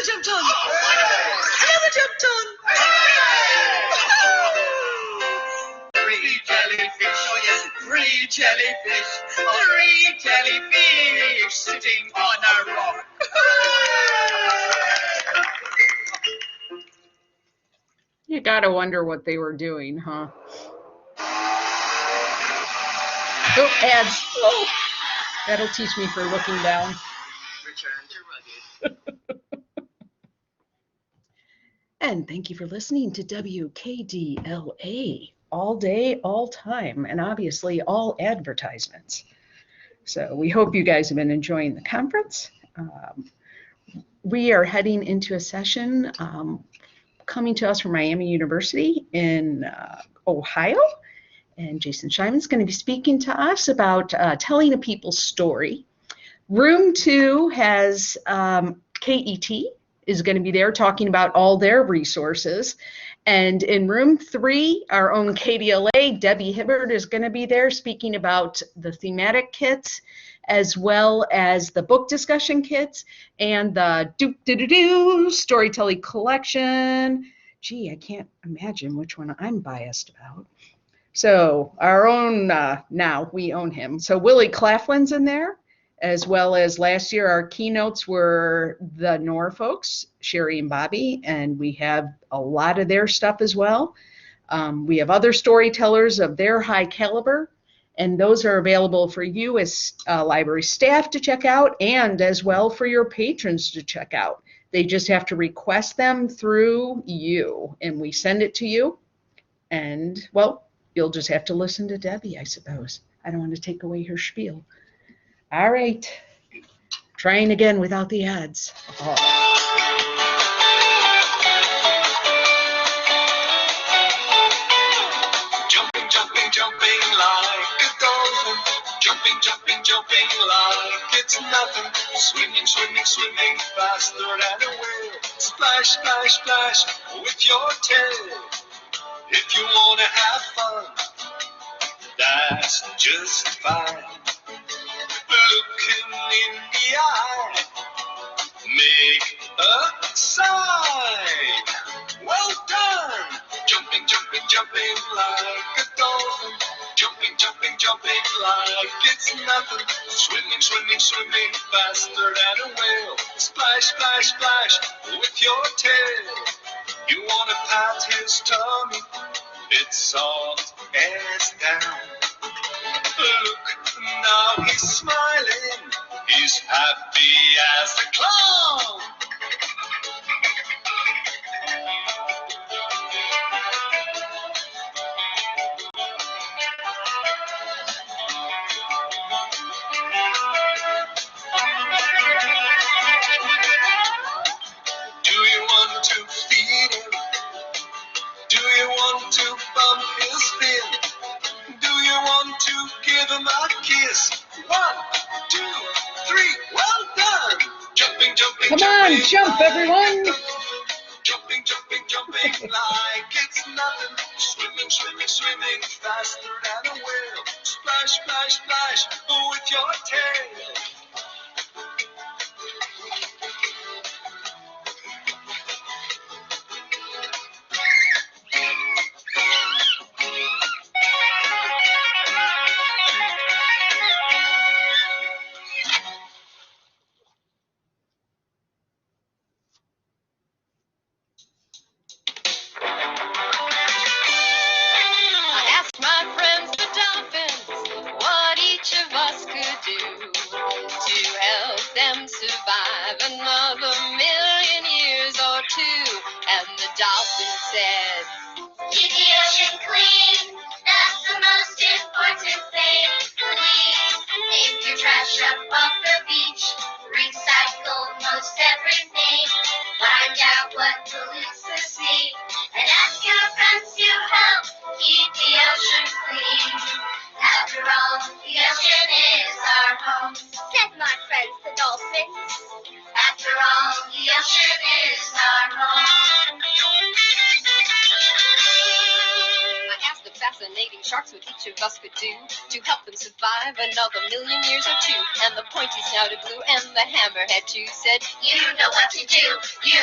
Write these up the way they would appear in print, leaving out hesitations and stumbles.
jump ton. Another jump ton. Three jellyfish, oh yes, three jellyfish. Three jellyfish sitting on a rock. You gotta wonder what they were doing, huh? Oh, ads. Oh, that'll teach me for looking down. Return to rugged. And thank you for listening to WKDLA all day, all time, and obviously all advertisements. So we hope you guys have been enjoying the conference. We are heading into a session coming to us from Miami University in Ohio. And Jason Scheinman's going to be speaking to us about telling a people's story. Room 2 has KET is going to be there talking about all their resources. And in room 3, our own KDLA, Debbie Hibbert, is going to be there speaking about the thematic kits, as well as the book discussion kits and the storytelling collection. Gee, I can't imagine which one I'm biased about. So our own, now we own him. So Willie Claflin's in there, as well as last year our keynotes were the Norfolks, Sherry and Bobby, and we have a lot of their stuff as well. We have other storytellers of their high caliber, and those are available for you as library staff to check out, and as well for your patrons to check out. They just have to request them through you, and we send it to you. And, well, you'll just have to listen to Debbie, I suppose. I don't want to take away her spiel. All right. Trying again without the ads. Oh. Jumping, jumping, jumping like a dolphin. Jumping, jumping, jumping like it's nothing. Swimming, swimming, swimming faster than a whale. Splash, splash, splash with your tail. If you want to have fun, that's just fine. Look him in the eye, make a sign. Well done! Jumping, jumping, jumping like a dolphin. Jumping, jumping, jumping like it's nothing. Swimming, swimming, swimming faster than a whale. Splash, splash, splash with your tail. You want to pat his tummy, it's soft as down. Look, now he's smiling, he's happy as a clown. Do you want to feed him? Do you want to bump his fin? Do you want to give him a kiss? 1, 2, 3, well done! Jumping, jumping, Come jumping. on, jump, everyone! Jumping, jumping, jumping like it's nothing. Swimming, swimming, swimming faster than a whale. Splash, splash, splash with your tail. Survive another million years or two. And the dolphin said, keep the ocean clean, that's the most important thing. Please take your trash up off the beach, recycle most everything, find out what pollutes the sea, and ask your friends to help keep the ocean clean. After all, the ocean is our home, said my friends the dolphins. After all, the ocean is our home. I asked the fascinating sharks what each of us could do to help them survive another million years or two. And the pointy snouted blue and the hammerhead too said, you know what to do, you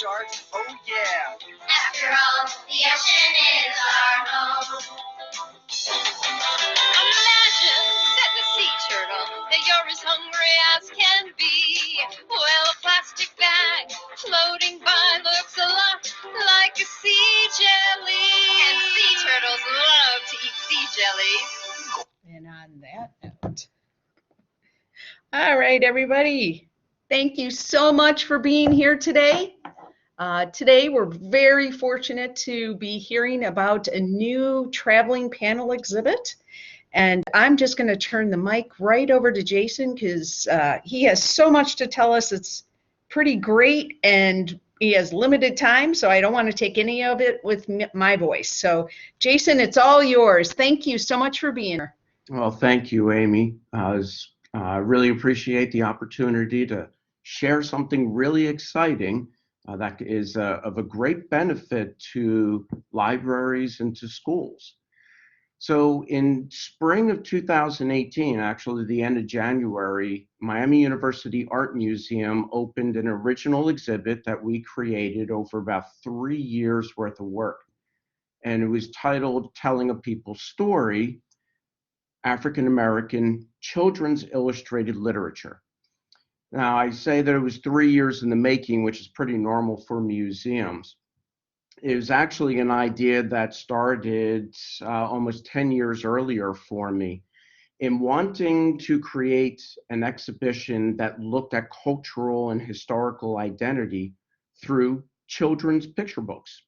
sharks, oh yeah. After all, the ocean is our home. Imagine, said the sea turtle, that you're as hungry as can be. Well, a plastic bag floating by looks a lot like a sea jelly. And sea turtles love to eat sea jellies. And on that note, all right, everybody. Thank you so much for being here today. Today, we're very fortunate to be hearing about a new traveling panel exhibit. And I'm just going to turn the mic right over to Jason because he has so much to tell us. It's pretty great, and he has limited time, so I don't want to take any of it with my voice. So, Jason, it's all yours. Thank you so much for being here. Well, thank you, Amy. I really appreciate the opportunity to share something really exciting that is of a great benefit to libraries and to schools. So in spring of 2018, actually the end of January, Miami University Art Museum opened an original exhibit that we created over about 3 years worth of work. And it was titled Telling a People's Story, African American Children's Illustrated Literature. Now, I say that it was 3 years in the making, which is pretty normal for museums. It was actually an idea that started almost 10 years earlier for me in wanting to create an exhibition that looked at cultural and historical identity through children's picture books.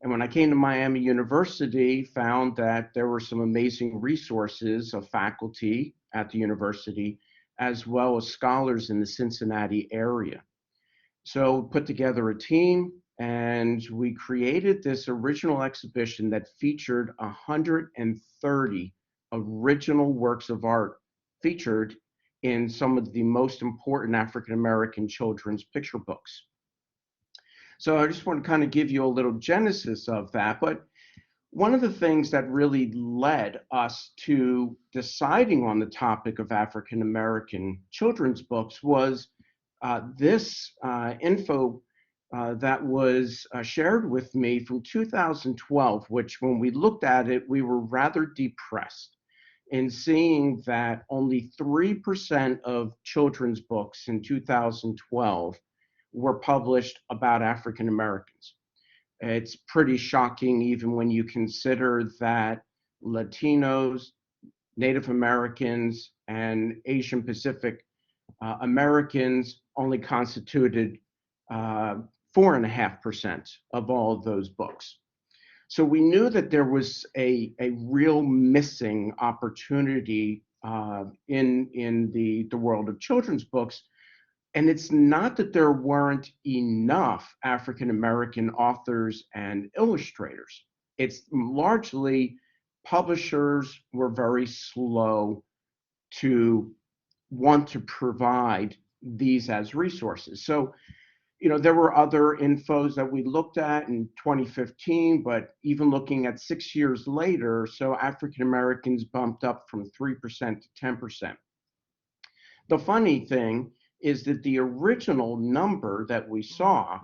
And when I came to Miami University, found that there were some amazing resources of faculty at the university, as well as scholars in the Cincinnati area. So put together a team, and we created this original exhibition that featured 130 original works of art featured in some of the most important African American children's picture books. So I just want to kind of give you a little genesis of that. But one of the things that really led us to deciding on the topic of African American children's books was this info that was shared with me from 2012, which when we looked at it, we were rather depressed in seeing that only 3% of children's books in 2012 were published about African Americans. It's pretty shocking even when you consider that Latinos, Native Americans, and Asian Pacific Americans only constituted 4.5% of all of those books. So we knew that there was a real missing opportunity in the world of children's books. And it's not that there weren't enough African American authors and illustrators. It's largely publishers were very slow to want to provide these as resources. So, there were other infos that we looked at in 2015, but even looking at 6 years later, so African Americans bumped up from 3% to 10%. The funny thing is that the original number that we saw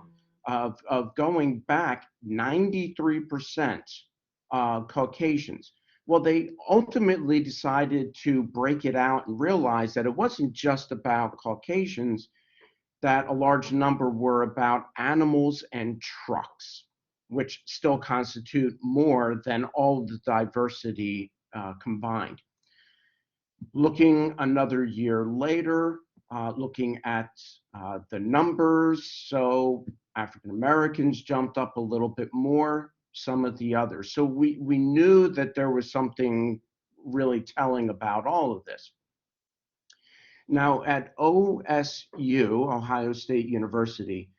of going back 93% Caucasians, well, they ultimately decided to break it out and realize that it wasn't just about Caucasians, that a large number were about animals and trucks, which still constitute more than all the diversity combined. Looking another year later, looking at the numbers, so African Americans jumped up a little bit more, some of the others. So we knew that there was something really telling about all of this. Now at OSU, Ohio State University,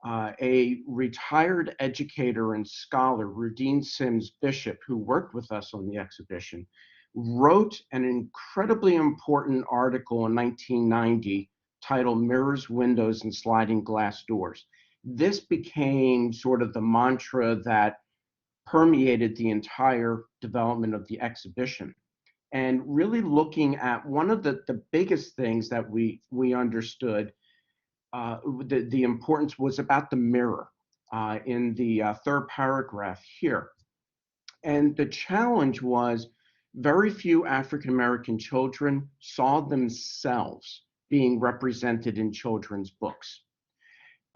a retired educator and scholar, Rudine Sims Bishop, who worked with us on the exhibition, wrote an incredibly important article in 1990 titled Mirrors, Windows, and Sliding Glass Doors. This became sort of the mantra that permeated the entire development of the exhibition. And really looking at one of the biggest things that we understood the importance was about the mirror in the third paragraph here. And the challenge was very few African American children saw themselves being represented in children's books.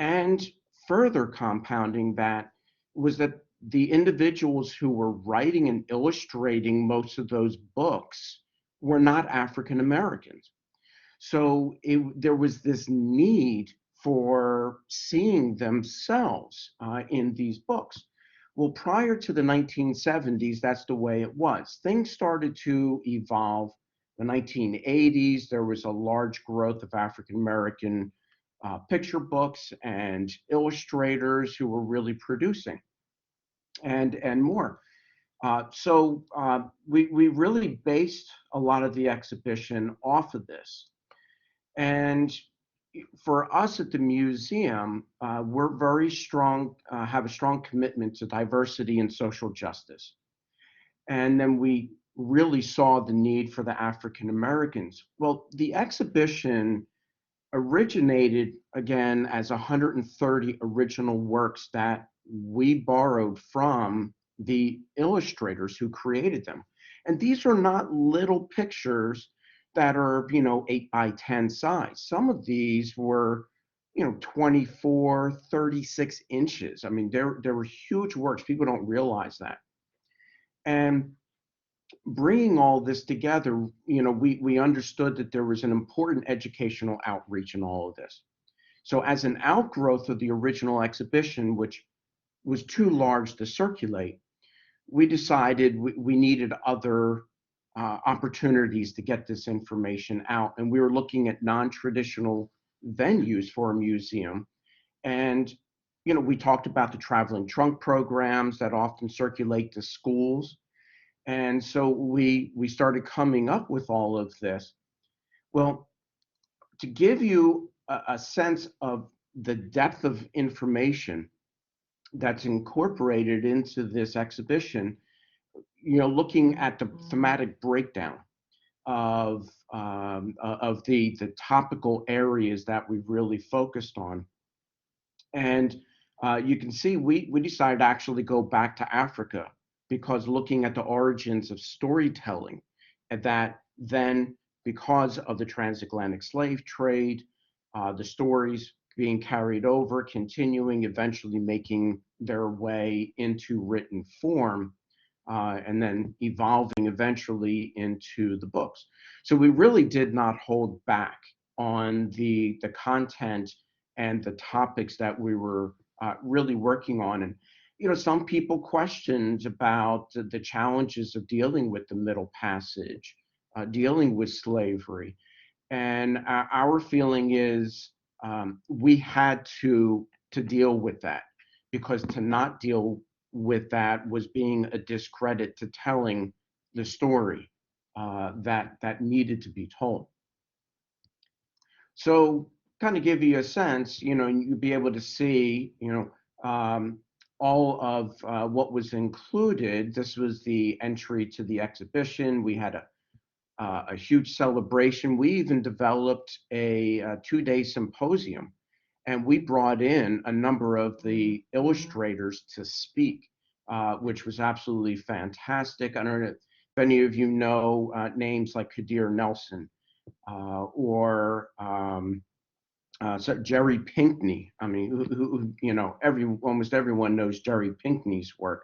And further compounding that was that the individuals who were writing and illustrating most of those books were not African Americans. So there was this need for seeing themselves in these books. Well, prior to the 1970s, that's the way it was. Things started to evolve. The 1980s, there was a large growth of African American picture books and illustrators who were really producing and more. We really based a lot of the exhibition off of this. And for us at the museum, we're very strong, have a strong commitment to diversity and social justice. And then we really saw the need for the African Americans. Well, the exhibition originated again as 130 original works that we borrowed from the illustrators who created them. And these are not little pictures that are, 8 by 10 size. Some of these were, 24, 36 inches. I mean, there were huge works. People don't realize that. And bringing all this together, we understood that there was an important educational outreach in all of this. So as an outgrowth of the original exhibition, which was too large to circulate, we decided we needed other opportunities to get this information out. And we were looking at non-traditional venues for a museum. And, we talked about the traveling trunk programs that often circulate to schools. And so we started coming up with all of this. Well, to give you a sense of the depth of information that's incorporated into this exhibition, looking at the thematic breakdown of the topical areas that we've really focused on. And you can see we decided to actually go back to Africa, because looking at the origins of storytelling, and that then because of the transatlantic slave trade, the stories being carried over, continuing, eventually making their way into written form, and then evolving eventually into the books. So we really did not hold back on the content and the topics that we were really working on. And some people questioned about the challenges of dealing with the Middle Passage, dealing with slavery. And our feeling is we had to deal with that, because to not deal with that was being a discredit to telling the story that needed to be told. So kind of give you a sense, you'd be able to see, all of what was included. This was the entry to the exhibition. We had a huge celebration. We even developed a 2-day symposium, and we brought in a number of the illustrators to speak, which was absolutely fantastic. I don't know if any of you know names like Kadir Nelson or so Jerry Pinkney. I mean, almost everyone knows Jerry Pinkney's work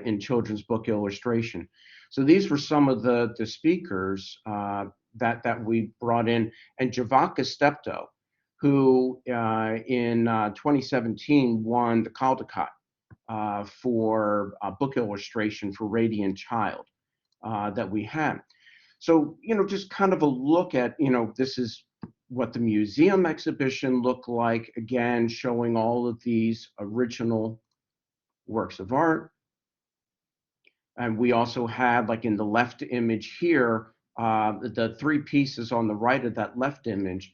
in children's book illustration. So these were some of the speakers that we brought in, and Javaka Steptoe, who in 2017 won the Caldecott for book illustration for Radiant Child that we had. So, just kind of a look at, this is what the museum exhibition looked like, again, showing all of these original works of art. And we also had, like in the left image here, the 3 pieces on the right of that left image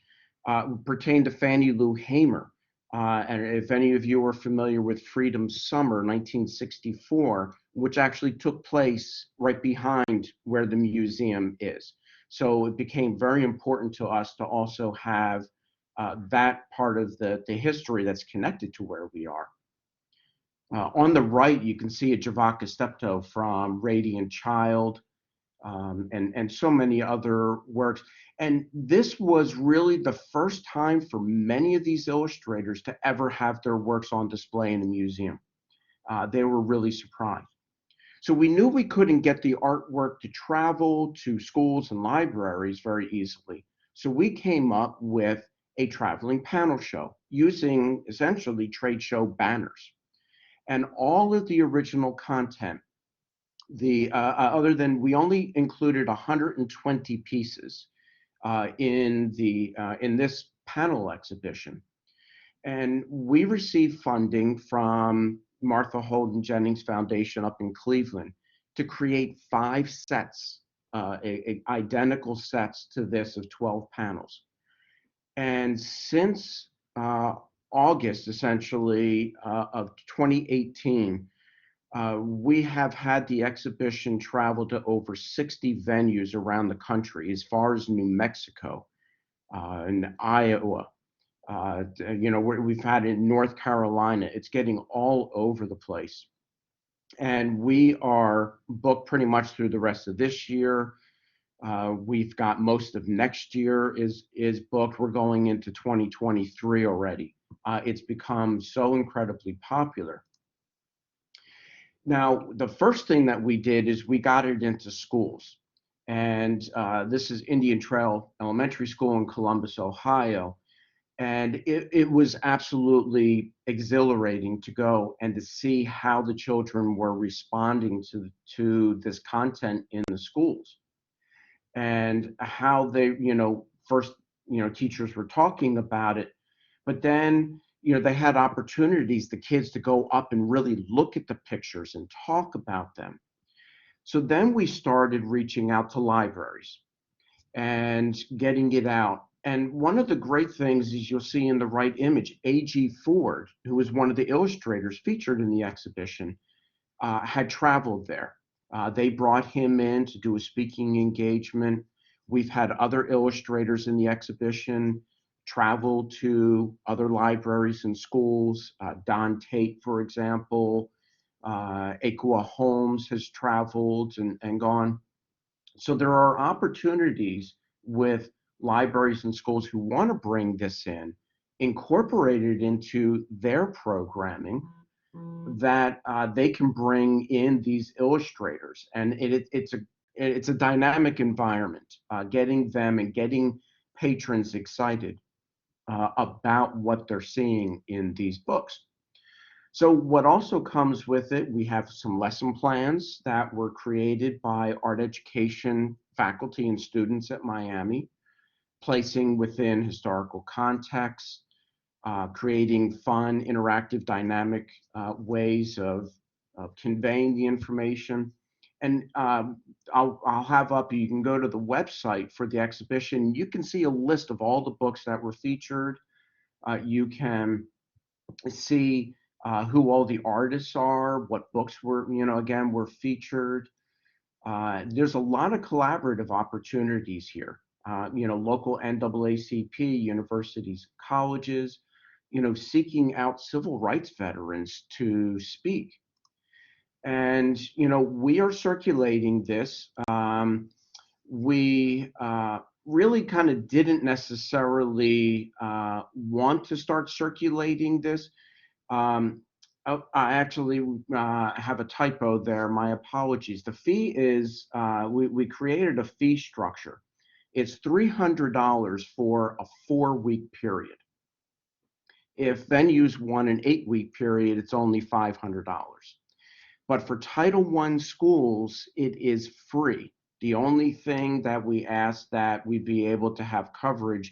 pertain to Fannie Lou Hamer. And if any of you are familiar with Freedom Summer 1964, which actually took place right behind where the museum is. So it became very important to us to also have that part of the history that's connected to where we are. On the right, you can see a Javaca stepto from Radiant Child, and so many other works. And this was really the first time for many of these illustrators to ever have their works on display in a museum. They were really surprised. So we knew we couldn't get the artwork to travel to schools and libraries very easily. So we came up with a traveling panel show using essentially trade show banners. And all of the original content, other than we only included 120 pieces in this panel exhibition, and we received funding from Martha Holden Jennings Foundation up in Cleveland to create 5 sets, identical sets to this of 12 panels. And since August, essentially, of 2018, we have had the exhibition travel to over 60 venues around the country, as far as New Mexico and Iowa. We've had it in North Carolina. It's getting all over the place. And we are booked pretty much through the rest of this year. We've got most of next year is booked. We're going into 2023 already. It's become so incredibly popular. Now, the first thing that we did is we got it into schools. And this is Indian Trail Elementary School in Columbus, Ohio. And it was absolutely exhilarating to go and to see how the children were responding to this content in the schools, and how they, first, teachers were talking about it, but then, they had opportunities, the kids, to go up and really look at the pictures and talk about them. So then we started reaching out to libraries and getting it out. And one of the great things is, you'll see in the right image, A.G. Ford, who was one of the illustrators featured in the exhibition, had traveled there. They brought him in to do a speaking engagement. We've had other illustrators in the exhibition travel to other libraries and schools. Don Tate, for example, Akua Holmes has traveled and gone. So there are opportunities with libraries and schools who want to bring this in, incorporate it into their programming, that they can bring in these illustrators. And it's a dynamic environment, getting them and getting patrons excited about what they're seeing in these books. So what also comes with it, we have some lesson plans that were created by art education faculty and students at Miami, placing within historical context, creating fun, interactive, dynamic ways of conveying the information. And I'll have up, you can go to the website for the exhibition. You can see a list of all the books that were featured. You can see who all the artists are, what books were, again, were featured. There's a lot of collaborative opportunities here. Local NAACP, universities, colleges, seeking out civil rights veterans to speak. And, we are circulating this. We really kind of didn't necessarily want to start circulating this. I actually have a typo there. My apologies. The fee is, we created a fee structure. It's $300 for a 4-week period. If venues want an 8-week period, it's only $500. But for Title I schools, it is free. The only thing that we ask that we be able to have coverage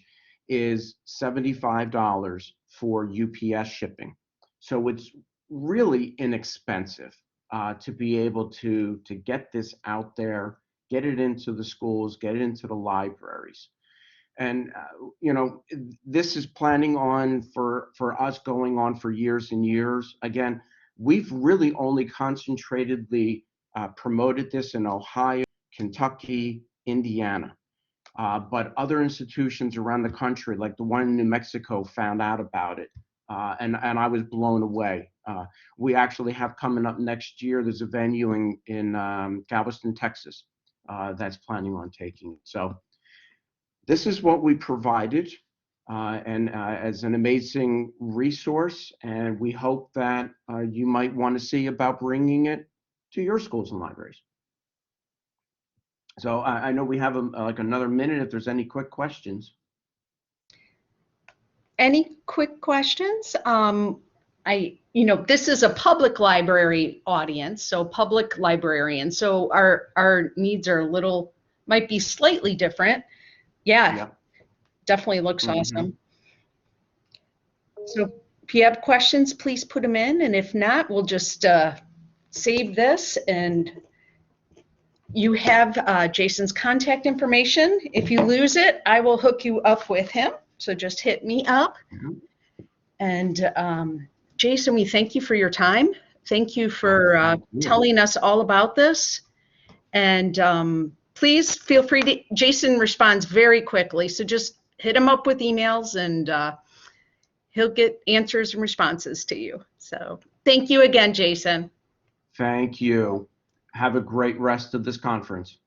is $75 for UPS shipping. So it's really inexpensive to be able to get this out there, get it into the schools, get it into the libraries. And this is planning on for us going on for years and years. Again, we've really only concentratedly promoted this in Ohio, Kentucky, Indiana. but other institutions around the country, like the one in New Mexico, found out about it. And I was blown away. We actually have coming up next year, there's a venue in Galveston, Texas, that's planning on taking it. So this is what we provided, and as an amazing resource, and we hope that you might want to see about bringing it to your schools and libraries. So I know we have like another minute if there's any quick questions. Any quick questions? This is a public library audience, so public librarians. So our needs are might be slightly different. Yeah. Definitely looks awesome. So if you have questions, please put them in. And if not, we'll just save this. And you have Jason's contact information. If you lose it, I will hook you up with him. So just hit me up. And Jason, we thank you for your time. Thank you for telling us all about this. And please feel free to, Jason responds very quickly. So just hit him up with emails and he'll get answers and responses to you. So thank you again, Jason. Thank you. Have a great rest of this conference.